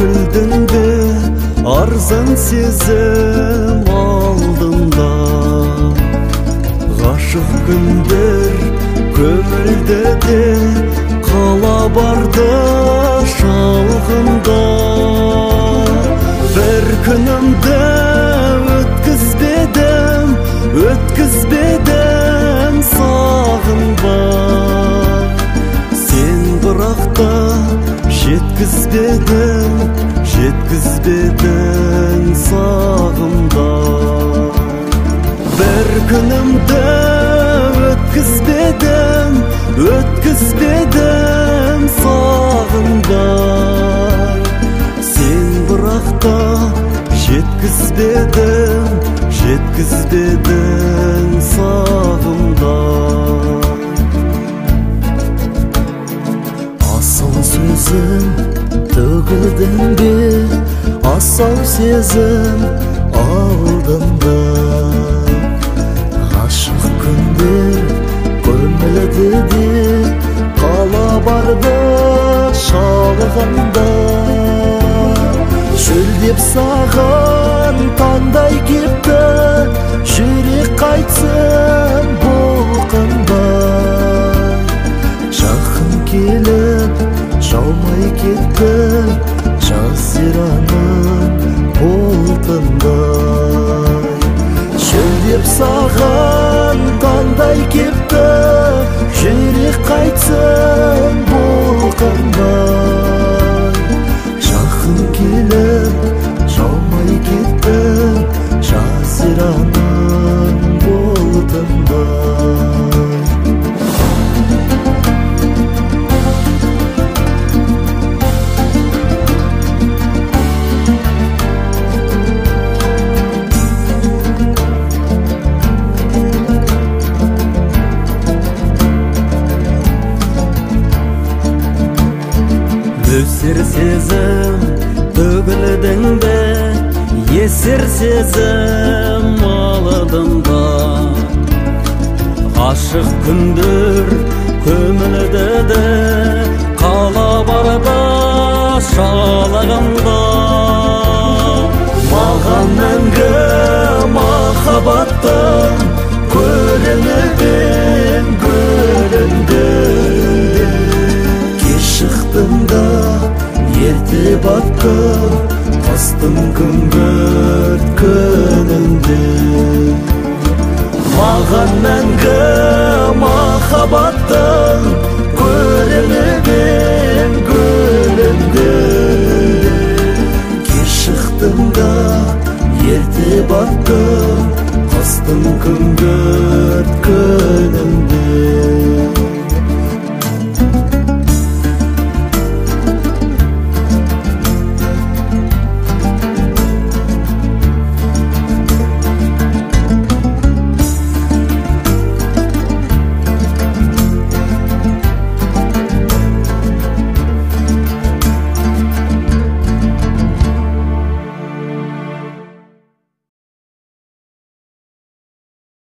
Tөгілдің арзан сезім алдында. Ғашық күндер көмілді де қала барды шалғында. Бір күнімді өткізбедім сағынба. Сен бірақта жеткізбедің сағымда. Бір күнімді өткізбедім сағынба. Сен бірақта жеткізбедің сағымда. Асыл сөзім төгілдің бе, асау сезім алдында. Ғашық күндер көмілді де қала барды шалғанда. Шөлдеп саған таңдай кепті, жүрек қайтсын бұлқынбай. Жақын келіп жаумай кетті жазираның бұлтындай. Шөлдеп саған таңдай кепті, жүрек қайтсын бұлқынбай. Жақын келіп жаумай кетті жазираның бұлтындай. Өсер сезім төгілдің бе, есер сезім алдында. Ғашық күндер көмілді де қала барда шалғанда. Маған мәңгі махаббаттың көлінген гүліңді. Кеш шықтым да ерте баттым қыстың күңгірт күнінде. Маған мәңгі махаббаттың көрінген гүлінде. Кеш шықтым да ерте баттым қыстың күңгірт